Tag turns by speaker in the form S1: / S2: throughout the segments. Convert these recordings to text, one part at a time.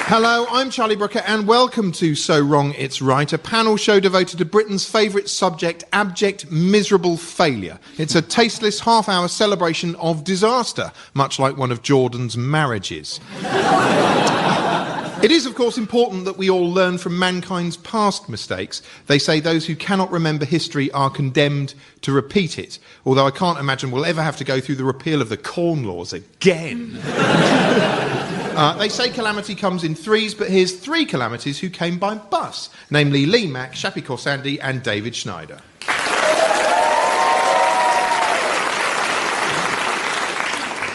S1: Hello, I'm Charlie Brooker, and welcome to So Wrong It's Right, a panel show devoted to Britain's favourite subject, abject, miserable failure. It's a tasteless half-hour celebration of disaster, much like one of Jordan's marriages. It is, of course, important that we all learn from mankind's past mistakes. They say those who cannot remember history are condemned to repeat it, although I can't imagine we'll ever have to go through the repeal of the Corn Laws again. They say calamity comes in threes, but here's three calamities who came by bus, namely Lee Mack, Shappi Khorsandi and David Schneider.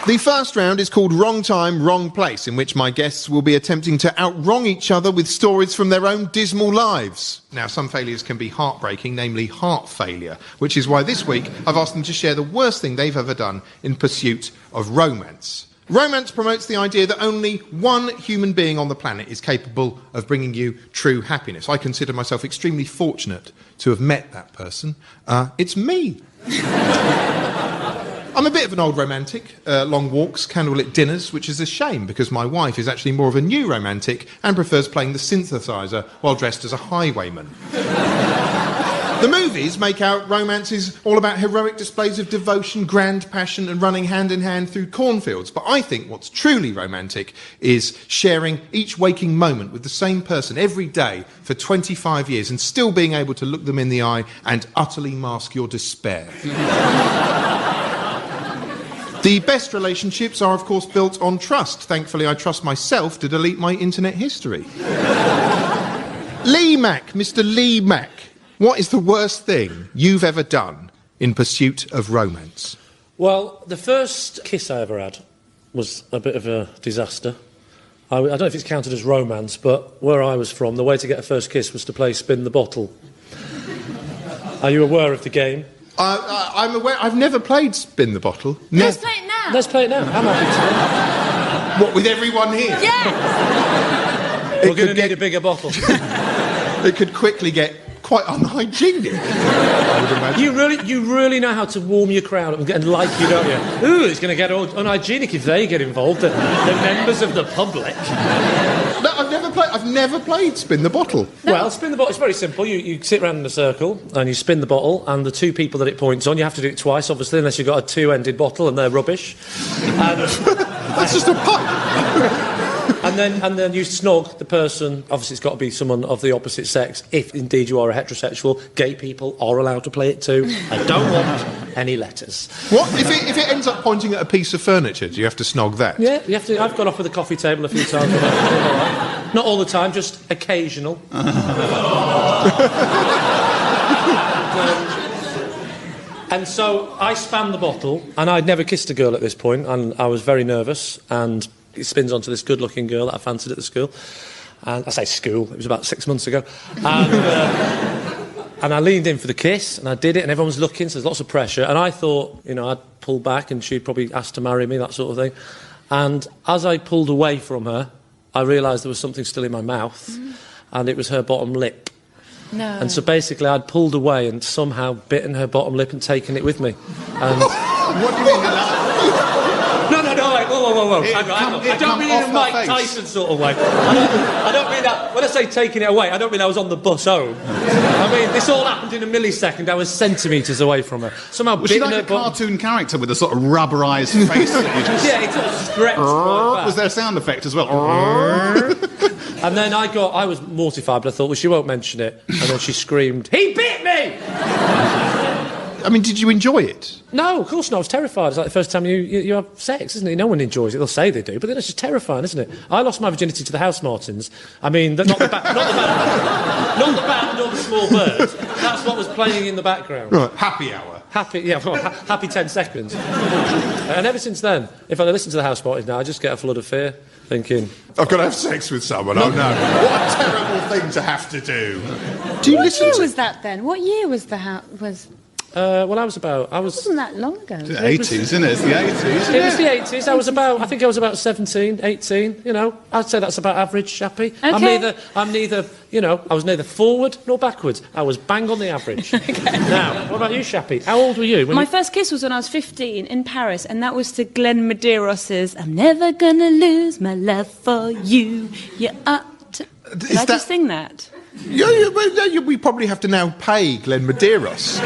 S1: The first round is called Wrong Time, Wrong Place, in which my guests will be attempting to outwrong each other with stories from their own dismal lives. Now, some failures can be heartbreaking, namely heart failure, which is why this week I've asked them to share the worst thing they've ever done in pursuit of romance. Romance promotes the idea that only one human being on the planet is capable of bringing you true happiness. I consider myself extremely fortunate to have met that person. It's me. I'm a bit of an old romantic, long walks, candlelit dinners, which is a shame because my wife is actually more of a new romantic and prefers playing the synthesizer while dressed as a highwayman. The movies make out romances all about heroic displays of devotion, grand passion and running hand in hand through cornfields. But I think what's truly romantic is sharing each waking moment with the same person every day for 25 years and still being able to look them in the eye and utterly mask your despair. The best relationships are, of course, built on trust. Thankfully, I trust myself to delete my internet history. Lee Mack, Mr. Lee Mack. What is the worst thing you've ever done in pursuit of romance?
S2: Well, the first kiss I ever had was a bit of a disaster. I don't know if it's counted as romance, but where I was from, the way to get a first kiss was to play Spin the Bottle. Are you aware of the game?
S1: I'm aware. I've never played Spin the Bottle.
S3: Let's play it now.
S2: Let's play it now. I'm happy
S1: to. What, with everyone here?
S3: Yes!
S2: We're going to need a bigger bottle.
S1: It could quickly get quite unhygienic, I would imagine.
S2: You really know how to warm your crowd up and like you, don't you? Ooh, it's going to get unhygienic if they get involved, the members of the public.
S1: No, I've never played Spin the Bottle.
S2: No. Well, Spin the Bottle, it's very simple. You sit around in a circle and you spin the bottle, and the two people that it points on, you have to do it twice, obviously, unless you've got a two-ended bottle and they're rubbish. And
S1: that's just a pipe.
S2: And then you snog the person. Obviously, it's got to be someone of the opposite sex. If indeed you are a heterosexual, gay people are allowed to play it too. I don't want any letters.
S1: What if it ends up pointing at a piece of furniture? Do you have to snog that?
S2: Yeah, you have to. I've gone off with a coffee table a few times. Not all the time, just occasional. And so I spanned the bottle, and I'd never kissed a girl at this point, and I was very nervous, and it spins onto this good-looking girl that I fancied at the school. And I say school, it was about 6 months ago. And I leaned in for the kiss, and I did it, and everyone was looking, so there's lots of pressure. And I thought, I'd pull back, and she'd probably ask to marry me, that sort of thing. And as I pulled away from her, I realised there was something still in my mouth, and it was her bottom lip.
S3: No.
S2: And so basically I'd pulled away and somehow bitten her bottom lip and taken it with me. And
S1: what do you mean?
S2: No, wait, whoa. Hang on. I don't mean in a Mike Tyson sort of way. I don't mean that. When I say taking it away, I don't mean I was on the bus home. I mean, this all happened in a millisecond. I was centimetres away from her. Somehow
S4: was she like a cartoon character with a sort of rubberised face?
S2: Yeah, it sort of stretched right back.
S4: Was there a sound effect as well?
S2: And then I was mortified, but I thought, well, she won't mention it. And then she screamed, "He bit me!"
S1: I mean, did you enjoy it?
S2: No, of course not. I was terrified. It's like the first time you have sex, isn't it? No one enjoys it. They'll say they do, but then it's just terrifying, isn't it? I lost my virginity to the House Martins. I mean, not the band or the Small Birds. That's what was playing in the background.
S1: Right, happy hour.
S2: Happy 10 seconds. And ever since then, if I listen to the House Martins now, I just get a flood of fear, thinking,
S1: I've got to have sex with someone. Oh no! What a terrible thing to have to do. Do you
S3: what
S1: listen
S3: year
S1: to?
S3: Was that then? What year was the house?
S2: Well, I was...
S3: It wasn't that long ago.
S4: The 80s, isn't it? It's the 80s.
S2: It was the 80s. I think I was about 17, 18, you know. I'd say that's about average, Shappy.
S3: Okay.
S2: I'm neither, you know, I was neither forward nor backwards. I was bang on the average. Okay. Now, what about you, Shappy? How old were you?
S3: My first kiss was when I was 15 in Paris, and that was to Glenn Medeiros' I'm never gonna lose my love for you. You ought to... Did I just sing that?
S1: We probably have to now pay Glenn Medeiros.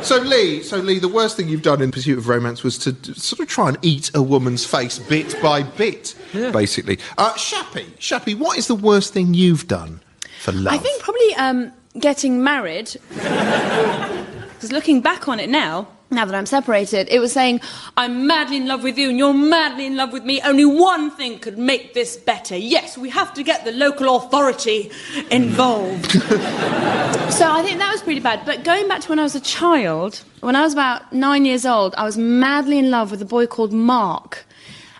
S1: So Lee, the worst thing you've done in Pursuit of Romance was to sort of try and eat a woman's face bit by bit, basically. Shappy, what is the worst thing you've done for love?
S3: I think probably getting married. Because looking back on it now that I'm separated, it was saying, I'm madly in love with you and you're madly in love with me. Only one thing could make this better. Yes, we have to get the local authority involved. So I think that was pretty bad. But going back to when I was a child, when I was about 9 years old, I was madly in love with a boy called Mark.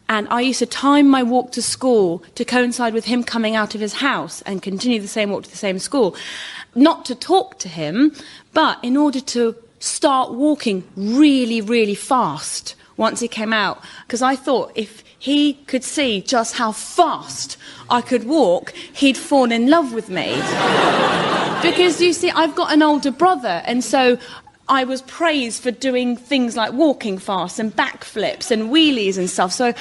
S3: And I used to time my walk to school to coincide with him coming out of his house and continue the same walk to the same school. Not to talk to him, but in order to start walking really, really fast once he came out. Because I thought if he could see just how fast I could walk, he'd fall in love with me. Because, you see, I've got an older brother, and so I was praised for doing things like walking fast and backflips and wheelies and stuff. So I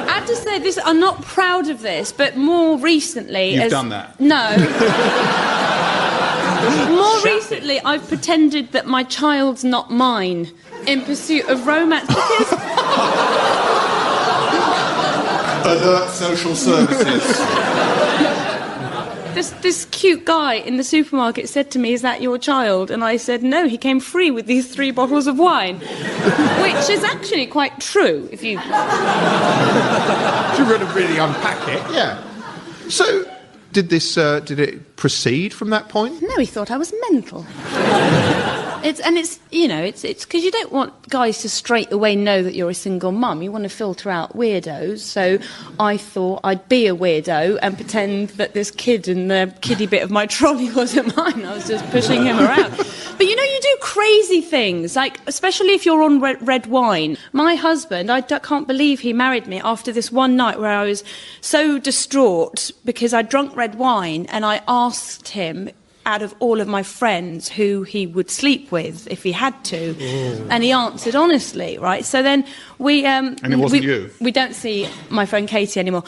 S3: have to say this, I'm not proud of this, but more recently...
S4: You've done that?
S3: No. More recently, I've pretended that my child's not mine in Pursuit of Romance because...
S4: Alert social services.
S3: This cute guy in the supermarket said to me, is that your child? And I said, no, he came free with these 3 bottles of wine. Which is actually quite true, if you...
S1: You really unpack it, yeah. So, did it proceed from that point?
S3: No, he thought I was mental. It's because you don't want guys to straight away know that you're a single mum. You want to filter out weirdos. So I thought I'd be a weirdo and pretend that this kid in the kiddie bit of my trolley wasn't mine. I was just pushing him around. But you know, you do crazy things, like especially if you're on red wine. My husband, I can't believe he married me after this one night where I was so distraught because I drunk red wine, and I asked him out of all of my friends who he would sleep with if he had to. Ooh. And he answered honestly, right? So then we... and
S4: it wasn't you?
S3: We don't see my friend Katie anymore.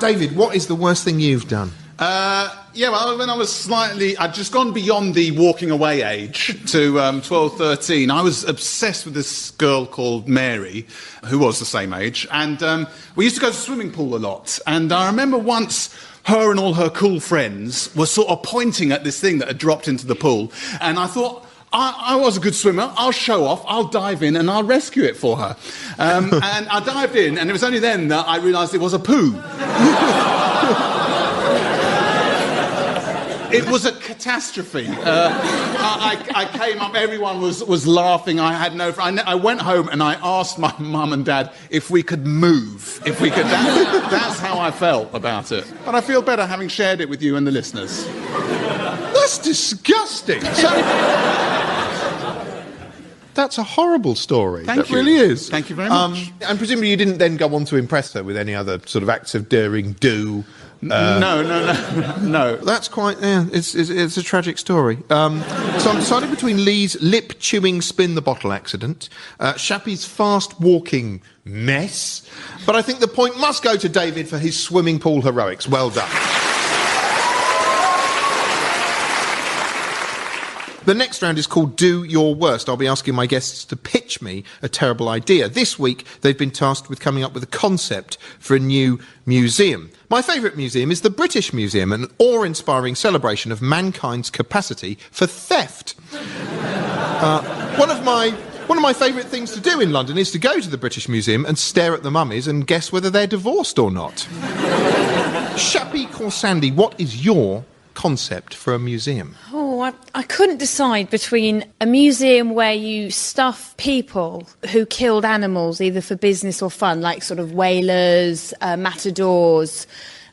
S1: David, what is the worst thing you've done?
S4: When I was I'd just gone beyond the walking away age to 12, 13. I was obsessed with this girl called Mary, who was the same age, and we used to go to the swimming pool a lot. And I remember once her and all her cool friends were sort of pointing at this thing that had dropped into the pool, and I thought, I was a good swimmer, I'll show off, I'll dive in and I'll rescue it for her. And I dived in, and it was only then that I realised it was a poo. It was a catastrophe. I came up, everyone was laughing. I had no... I went home and I asked my mum and dad if we could move. If we could... That's how I felt about it. But I feel better having shared it with you and the listeners.
S1: That's disgusting. That's a horrible story.
S4: Thank you.
S1: It really is.
S4: Thank you very much.
S1: And presumably you didn't then go on to impress her with any other sort of acts of daring do.
S4: No.
S1: That's quite... Yeah, it's a tragic story. So I'm deciding between Lee's lip-chewing spin-the-bottle accident, Shappy's fast-walking mess, but I think the point must go to David for his swimming pool heroics. Well done. The next round is called Do Your Worst. I'll be asking my guests to pitch me a terrible idea. This week, they've been tasked with coming up with a concept for a new museum. My favourite museum is the British Museum, an awe-inspiring celebration of mankind's capacity for theft. One of my favourite things to do in London is to go to the British Museum and stare at the mummies and guess whether they're divorced or not. Shappy Corsandi, what is your concept for a museum?
S3: I couldn't decide between a museum where you stuff people who killed animals either for business or fun, like sort of whalers, matadors,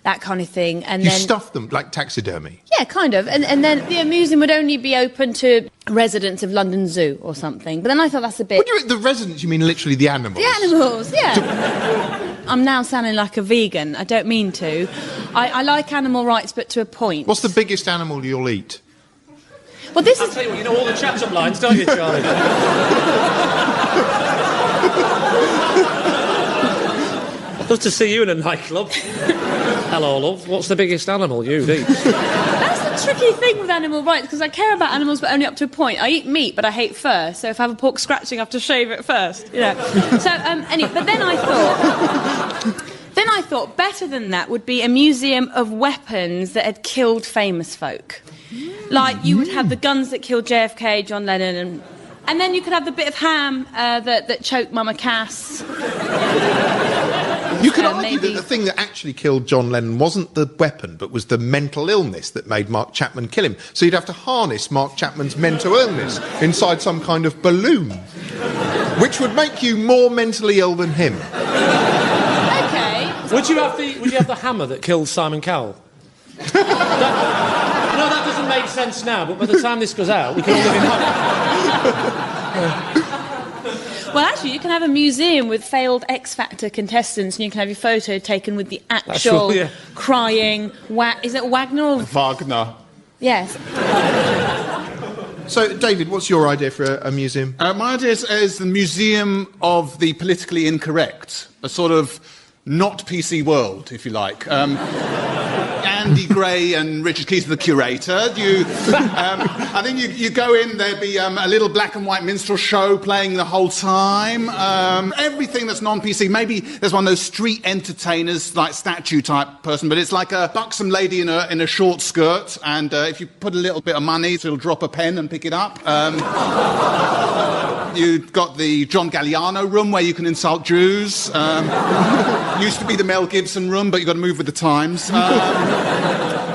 S3: that kind of thing. And
S1: You
S3: then
S1: stuff them like taxidermy.
S3: yeah, kind of. And then the museum would only be open to residents of London Zoo or something. But then I thought that's a bit...
S1: The residents, you mean literally the animals?
S3: The animals, yeah. I'm now sounding like a vegan. I don't mean to. I like animal rights, but to a point.
S1: What's the biggest animal you'll eat?
S3: Well, this
S2: I'll
S3: is...
S2: tell you what, you know all the chat-up lines, don't you, Charlie? I'd love to see you in a nightclub. Hello, love. What's the biggest animal you'd eat?
S3: That's the tricky thing with animal rights, because I care about animals, but only up to a point. I eat meat, but I hate fur. So if I have a pork scratching, I have to shave it first. You know. So anyway, but then I thought better than that would be a museum of weapons that had killed famous folk. Like you would have the guns that killed JFK, John Lennon, and then you could have the bit of ham that choked Mama Cass.
S1: You could argue
S3: maybe...
S1: that the thing that actually killed John Lennon wasn't the weapon, but was the mental illness that made Mark Chapman kill him. So you'd have to harness Mark Chapman's mental illness inside some kind of balloon, which would make you more mentally ill than him.
S3: Okay.
S2: Would you have the hammer that killed Simon Cowell? That doesn't make sense now, but by the time this goes out, we can all live in hope.
S3: Well, actually, you can have a museum with failed X Factor contestants, and you can have your photo taken with the actual crying... is it Wagner or...
S4: Wagner.
S3: Yes.
S1: So, David, what's your idea for a museum?
S4: My idea is the Museum of the Politically Incorrect, a sort of not PC world, if you like. Andy Gray and Richard Keys are the curator. I think you go in, there'd be a little black and white minstrel show playing the whole time. Everything that's non-PC. Maybe there's one of those street entertainers, like statue type person, but it's like a buxom lady in a short skirt, and if you put a little bit of money, she'll drop a pen and pick it up. You've got the John Galliano room where you can insult Jews. Used to be the Mel Gibson room, but you've got to move with the times.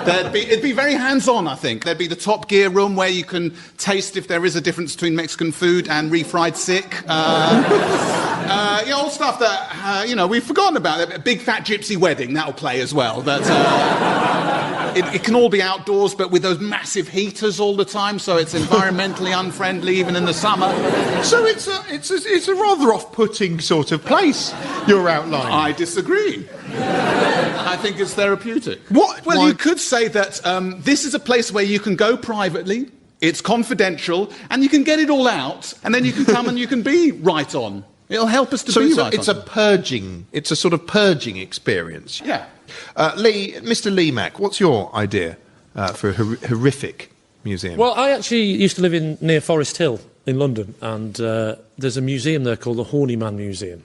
S4: It'd be very hands-on, I think. There'd be the Top Gear room where you can taste if there is a difference between Mexican food and refried sick. All stuff that, we've forgotten about. A big fat gypsy wedding, that'll play as well. But it can all be outdoors, but with those massive heaters all the time, so it's environmentally unfriendly even in the summer.
S1: So it's a rather off-putting sort of place you're outlining.
S4: I disagree. I think it's therapeutic.
S1: What?
S4: Well, you could say that this is a place where you can go privately, it's confidential, and you can get it all out, and then you can come and you can be right on. It'll help us to be right on.
S1: So it's a sort of purging experience.
S4: Yeah.
S1: Mr. Lee Mack, what's your idea for a horrific museum?
S2: Well, I actually used to live near Forest Hill in London, and there's a museum there called the Horny Man Museum.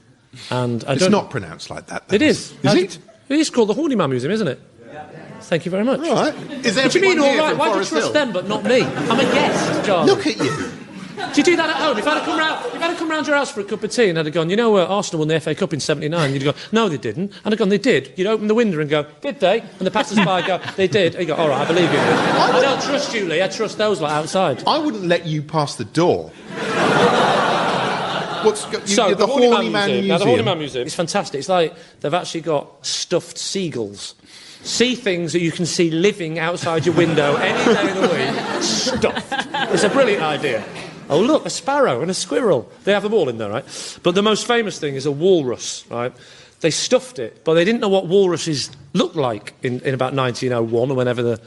S2: And
S1: it's not pronounced like that.
S2: It is.
S1: Is it?
S2: It is called the Horny Man Museum, isn't it? Yeah. Thank you very much.
S1: All right.
S2: What do you mean, all right? Why do you trust them but not me? I'm a guest, Charlie.
S1: Look at you.
S2: Do you do that at home? If I'd have come round your house for a cup of tea and I'd have gone, Arsenal won the FA Cup in '79, you'd go, no, they didn't. And I'd gone, they did. You'd open the window and go, did they? And the passers-by go, they did. And you go, all right, I believe you. I don't trust you, Lee. I trust those lot outside.
S1: I wouldn't let you pass the door.
S2: The Horny Man Museum. Now, the Horny Man Museum is fantastic. It's like they've actually got stuffed seagulls. See things that you can see living outside your window any day of the week. Stuffed. It's a brilliant idea. Oh, look, a sparrow and a squirrel. They have them all in there, right? But the most famous thing is a walrus, right? They stuffed it, but they didn't know what walruses looked like in about 1901 or whenever the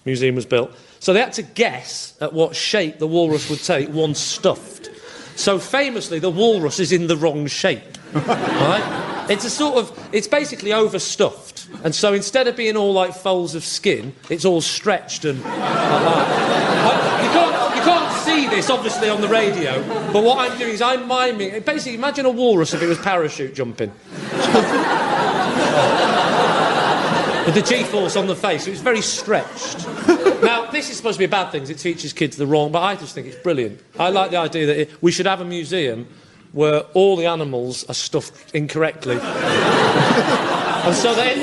S2: museum was built. So they had to guess at what shape the walrus would take once stuffed. So famously, the walrus is in the wrong shape, right? It's basically overstuffed. And so instead of being all like folds of skin, it's all stretched and like that. You can't see this, obviously, on the radio, but what I'm doing is I'm miming... Basically, imagine a walrus if it was parachute jumping. With the G-force on the face, so it's very stretched. Now, this is supposed to be a bad thing, it teaches kids the wrong, but I just think it's brilliant. I like the idea that we should have a museum where all the animals are stuffed incorrectly. And so that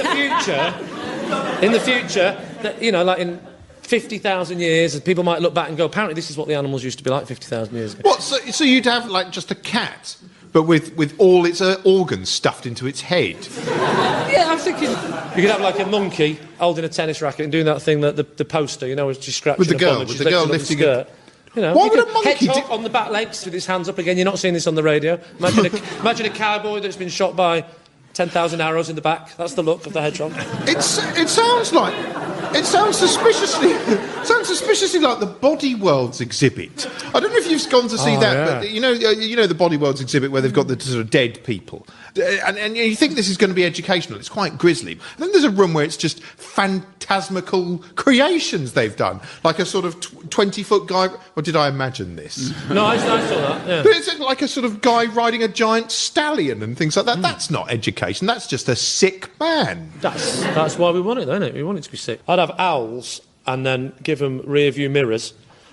S2: in the future, that, like in 50,000 years, people might look back and go, apparently this is what the animals used to be like 50,000 years ago.
S1: What, so you'd have, like, just a cat but with all its organs stuffed into its head.
S2: Yeah, I'm thinking you could have like a monkey holding a tennis racket and doing that thing that the poster, you know, is just scratching
S1: With the girl,
S2: bum and
S1: with
S2: she's
S1: the girl
S2: lifting
S1: lifting
S2: up the skirt. You know,
S1: Why
S2: you
S1: would
S2: could
S1: a monkey
S2: hedgehog on the back legs with his hands up again? You're not seeing this on the radio. Imagine a cowboy that's been shot by 10,000 arrows in the back. That's the look of the hedgehog.
S1: It sounds suspiciously like the Body Worlds exhibit. I don't know if you've gone to see that,
S2: yeah.
S1: but you know the Body Worlds exhibit where they've got the sort of dead people, and you think this is going to be educational. It's quite grisly. And then there's a room where it's just phantasmical creations they've done, like a sort of 20-foot guy. Or did I imagine this?
S2: No, I saw that. Yeah.
S1: But it's like a sort of guy riding a giant stallion and things like that. That's not education. That's just a sick man.
S2: That's why we want it, though, isn't it? We want it to be sick. I'd have owls and then give them rear view mirrors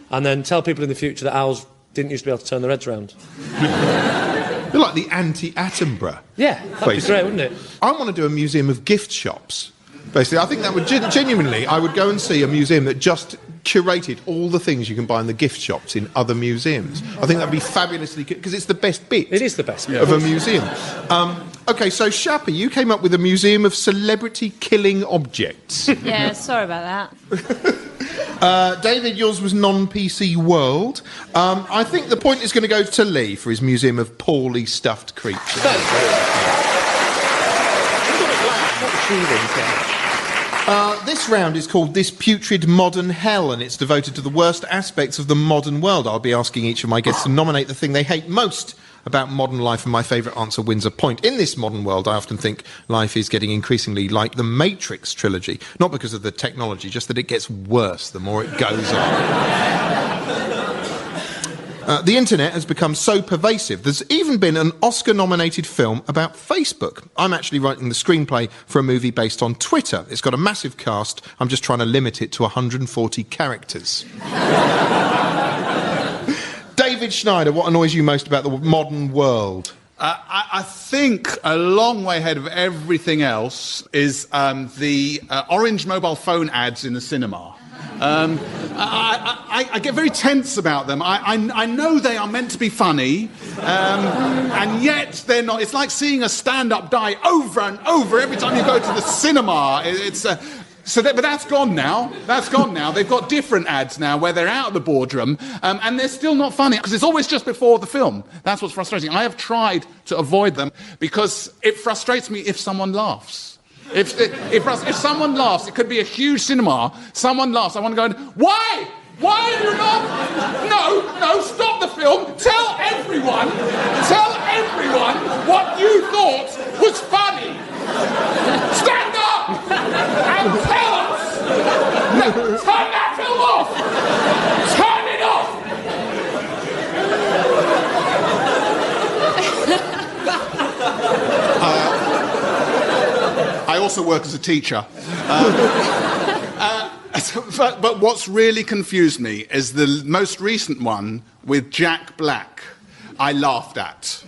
S2: and then tell people in the future that owls didn't used to be able to turn their heads around.
S1: They're like the anti-Attenborough.
S2: Yeah, that'd be great, wouldn't it?
S1: I want to do a museum of gift shops. Basically, I think that would genuinely, I would go and see a museum that just curated all the things you can buy in the gift shops in other museums. I think that would be fabulously good, because it's the best bit.
S2: It is the best bit
S1: of a museum. OK, so Shappi, you came up with a museum of celebrity killing objects.
S3: Yeah, sorry about that.
S1: David, yours was non-PC world. I think the point is going to go to Lee for his museum of poorly stuffed creatures. This round is called This Putrid Modern Hell, and it's devoted to the worst aspects of the modern world. I'll be asking each of my guests to nominate the thing they hate most about modern life, and my favourite answer wins a point. In this modern world, I often think life is getting increasingly like the Matrix trilogy. Not because of the technology, just that it gets worse the more it goes on. The internet has become so pervasive, there's even been an Oscar-nominated film about Facebook. I'm actually writing the screenplay for a movie based on Twitter. It's got a massive cast. I'm just trying to limit it to 140 characters. David Schneider, what annoys you most about the modern world?
S4: I think a long way ahead of everything else is the orange mobile phone ads in the cinema. I get very tense about them. I know they are meant to be funny, and yet they're not. It's like seeing a stand-up die over and over every time you go to the cinema. But that's gone now. That's gone now. They've got different ads now where they're out of the boardroom, and they're still not funny because it's always just before the film. That's what's frustrating. I have tried to avoid them because it frustrates me if someone laughs. If someone laughs, it could be a huge cinema. Someone laughs. I want to go, why? Why are you not? No, stop the film. Tell everyone what you thought was funny. Stand up and tell us. No, turn that film off. Turn it off. I also work as a teacher. But what's really confused me is the most recent one with Jack Black. I laughed at.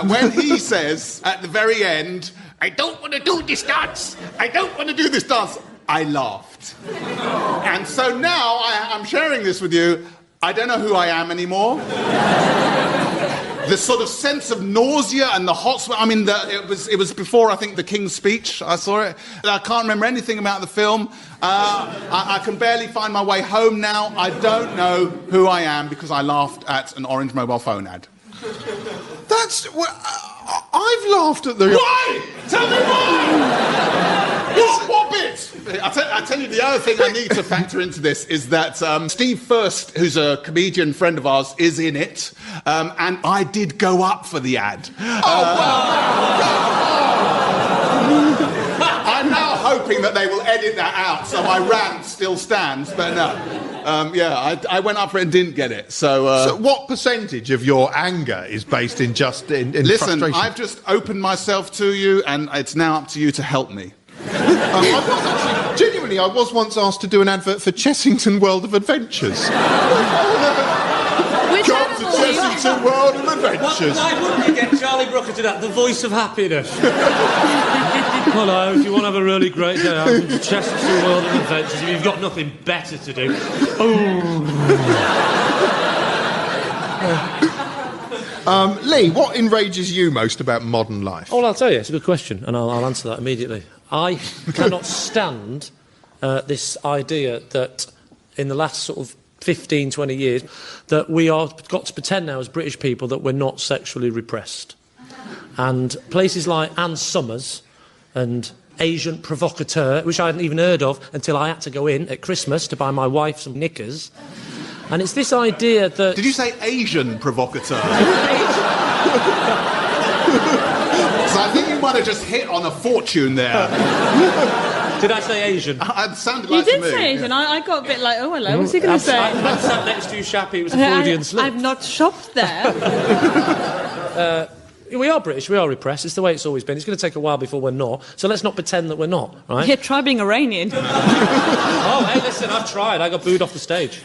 S4: When he says at the very end, I don't want to do this dance. I don't want to do this dance. I laughed. And so now I'm sharing this with you. I don't know who I am anymore. The sort of sense of nausea and the hot sweat. I mean, it was before, I think, the King's Speech. I saw it. I can't remember anything about the film. I can barely find my way home now. I don't know who I am because I laughed at an orange mobile phone ad.
S1: That's... I've laughed at the...
S4: Why? Tell me why! What bit? I tell you, the other thing I need to factor into this is that Steve First, who's a comedian friend of ours, is in it, and I did go up for the ad. I'm now hoping that they will edit that out, so my rant still stands, but no. I went up for it and didn't get it. So
S1: what percentage of your anger is based in just in
S4: listen,
S1: frustration?
S4: I've just opened myself to you, and it's now up to you to help me.
S1: Genuinely, I was once asked to do an advert for Chessington World of Adventures.
S3: Which
S1: Come to Chessington World of Adventures.
S2: Why wouldn't you get Charlie Brooker to that? The voice of happiness. Hello, if you want to have a really great day out to Chessington World of Adventures, if you've got nothing better to do.
S1: Lee, what enrages you most about modern life?
S2: Oh, well, I'll tell you, it's a good question, and I'll answer that immediately. I cannot stand this idea that in the last sort of 15, 20 years, that we are got to pretend now as British people that we're not sexually repressed. And places like Ann Summers and Asian Provocateur, which I hadn't even heard of until I had to go in at Christmas to buy my wife some knickers. And it's this idea that...
S4: Did you say Asian Provocateur? So I think you might have just hit on a fortune there.
S2: Did I say Asian?
S4: It sounded
S3: You
S4: like
S3: did
S4: to me.
S3: say Asian. I got a bit like, oh, hello, what's he going to say?
S2: I sat next to you, Shappy, it was a Freudian slip.
S3: I've not shopped there.
S2: We are British, we are repressed, it's the way it's always been. It's going to take a while before we're not, so let's not pretend that we're not, right?
S3: Yeah, try being Iranian.
S2: Oh, hey, listen, I've tried, I got booed off the stage.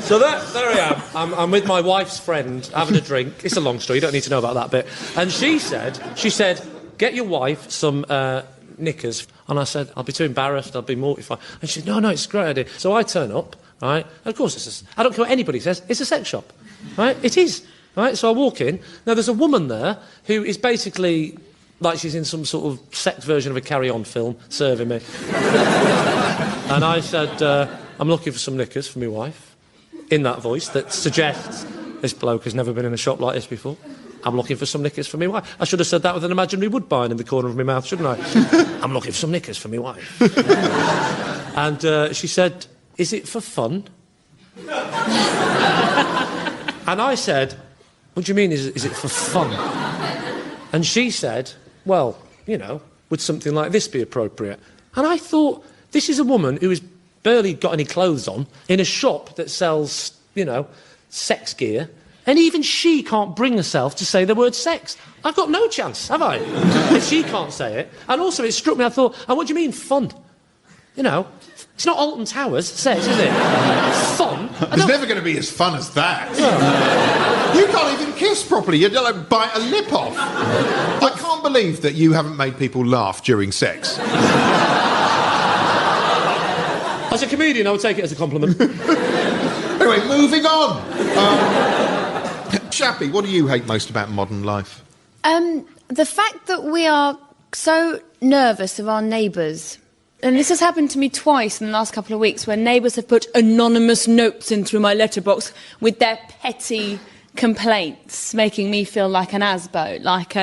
S2: So there I am. I'm with my wife's friend, having a drink. It's a long story, you don't need to know about that bit. And she said, get your wife some knickers. And I said, I'll be too embarrassed, I'll be mortified. And she said, no, it's a great idea. So I turn up, right? And of course, I don't care what anybody says, it's a sex shop, right? It is, right? So I walk in. Now, there's a woman there who is basically like she's in some sort of sex version of a Carry On film, serving me. And I said, I'm looking for some knickers for my wife, in that voice that suggests this bloke has never been in a shop like this before. I'm looking for some knickers for my wife. I should have said that with an imaginary woodbine in the corner of my mouth, shouldn't I? I'm looking for some knickers for my wife. And she said, is it for fun? And I said, what do you mean, is it for fun? And she said, well, you know, would something like this be appropriate? And I thought, this is a woman who has barely got any clothes on in a shop that sells, you know, sex gear. And even she can't bring herself to say the word sex. I've got no chance, have I? If she can't say it. And also it struck me, I thought, oh, what do you mean, fun? You know, it's not Alton Towers sex, is it? Fun?
S1: It's never going to be as fun as that. You can't even kiss properly. You don't like, bite a lip off. I can't believe that you haven't made people laugh during sex.
S2: As a comedian, I would take it as a compliment.
S1: Anyway, moving on. Shappy, what do you hate most about modern life?
S3: The fact that we are so nervous of our neighbours. And this has happened to me twice in the last couple of weeks, where neighbours have put anonymous notes in through my letterbox with their petty complaints, making me feel like an asbo. Like,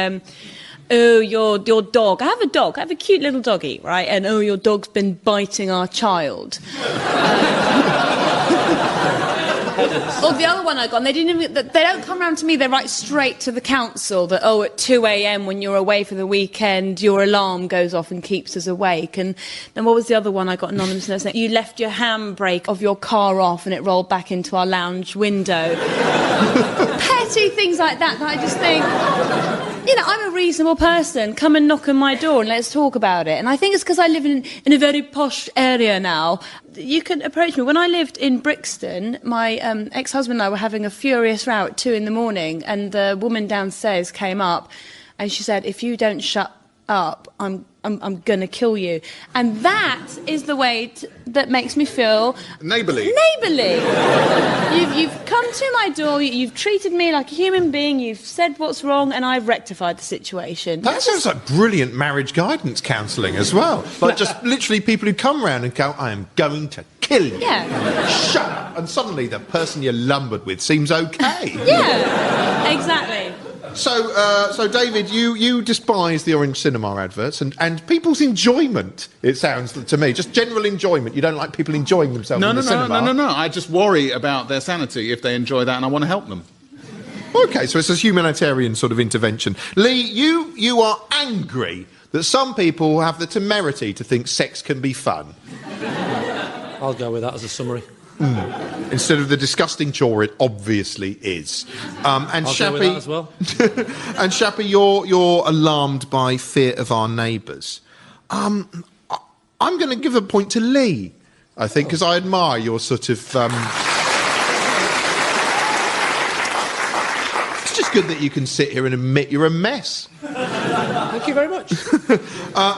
S3: oh, your dog. I have a dog. I have a cute little doggy, right? And, oh, your dog's been biting our child. Or the other one I got, and they don't come round to me, they write straight to the council that, oh, at 2 a.m. when you're away for the weekend, your alarm goes off and keeps us awake. And then what was the other one I got anonymous note saying? You left your handbrake of your car off and it rolled back into our lounge window. Petty things like that I just think, you know, I'm a reasonable person. Come and knock on my door and let's talk about it. And I think it's because I live in a very posh area now. You can approach me. When I lived in Brixton, my ex-husband and I were having a furious row at 2 a.m, and the woman downstairs came up and she said, if you don't shut up, I'm going to kill you. And that is the way that makes me feel...
S4: Neighbourly.
S3: Neighbourly. You've come to my door, you've treated me like a human being, you've said what's wrong, and I've rectified the situation.
S1: That sounds like brilliant marriage guidance counselling as well. Like just literally people who come round and go, I am going to kill you.
S3: Yeah.
S1: Shut up. And suddenly the person you're lumbered with seems okay.
S3: Yeah, exactly.
S1: So David, you despise the orange cinema adverts and people's enjoyment, it sounds to me. Just general enjoyment. You don't like people enjoying themselves in the cinema.
S4: No. I just worry about their sanity if they enjoy that, and I want to help them.
S1: OK, so it's a humanitarian sort of intervention. Lee, you are angry that some people have the temerity to think sex can be fun.
S2: I'll go with that as a summary.
S1: Instead of the disgusting chore it obviously is. And
S2: I'll
S1: Shappy,
S2: go with that as well.
S1: And Shappy, you're alarmed by fear of our neighbours. I'm going to give a point to Lee, I think, because I admire your sort of... It's just good that you can sit here and admit you're a mess.
S2: Thank Thank you very much.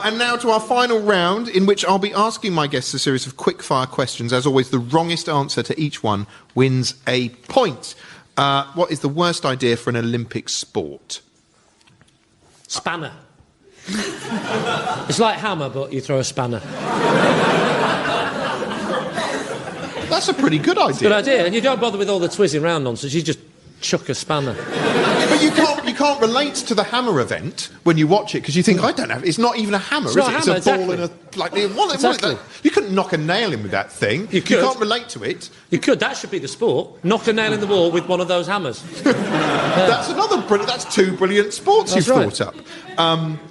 S1: And now to our final round, in which I'll be asking my guests a series of quick-fire questions. As always, the wrongest answer to each one wins a point. What is the worst idea for an Olympic sport?
S2: Spanner. It's like hammer, but you throw a spanner.
S1: That's a pretty good idea.
S2: It's a good idea, and you don't bother with all the twizzing round nonsense. You just chuck a spanner.
S1: But you can't relate to the hammer event when you watch it because you think, I don't know, it's not even a hammer,
S2: It's
S1: is
S2: not
S1: it?
S2: a hammer,
S1: It's a ball
S2: exactly.
S1: and a like.
S2: Exactly.
S1: You couldn't knock a nail in with that thing.
S2: You could.
S1: You can't relate to it.
S2: You could. That should be the sport. Knock a nail in the wall with one of those hammers.
S1: That's another brilliant. That's two brilliant sports
S2: That's
S1: you've
S2: right.
S1: thought up.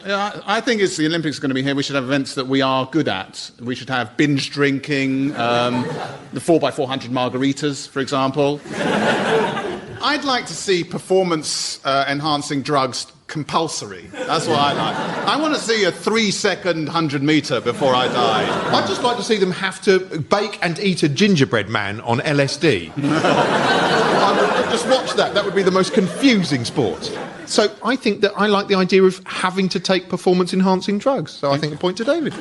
S4: Yeah, I think as the Olympics are going to be here, we should have events that we are good at. We should have binge drinking, the 4x400 margaritas, for example. I'd like to see performance-enhancing drugs compulsory. That's what I like. I want to see a 3-second 100-metre before I die.
S1: I'd just like to see them have to bake and eat a gingerbread man on LSD. I would just watch that. That would be the most confusing sport. So I think that I like the idea of having to take performance-enhancing drugs. So I think a point to David.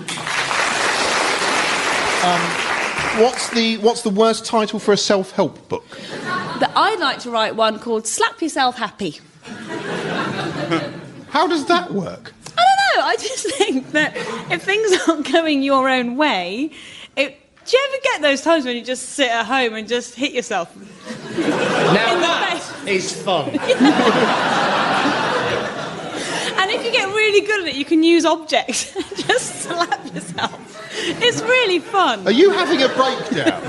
S1: What's the worst title for a self-help book?
S3: That I'd like to write one called Slap Yourself Happy.
S1: How does that work?
S3: I don't know, I just think that if things aren't going your own way, do you ever get those times when you just sit at home and just hit yourself?
S2: Now
S3: In the
S2: that
S3: face.
S2: is fun.
S3: And if you get really good at it, you can use objects and just slap yourself. It's really fun.
S1: Are you having a breakdown?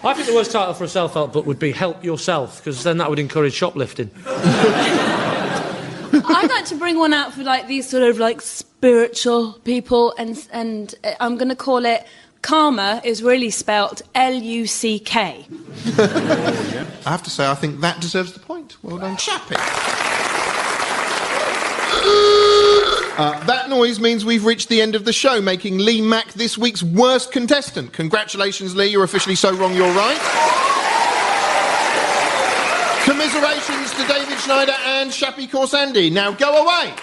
S2: I think the worst title for a self-help book would be Help Yourself, because then that would encourage shoplifting.
S3: I'd like to bring one out for like these sort of like spiritual people, and I'm going to call it Karma is really spelt Luck.
S1: I have to say, I think that deserves the point. Well done, Chappie. That noise means we've reached the end of the show, making Lee Mack this week's worst contestant. Congratulations, Lee, you're officially so wrong you're right. Commiserations to David Schneider and Shappy Corsandi. Now go away.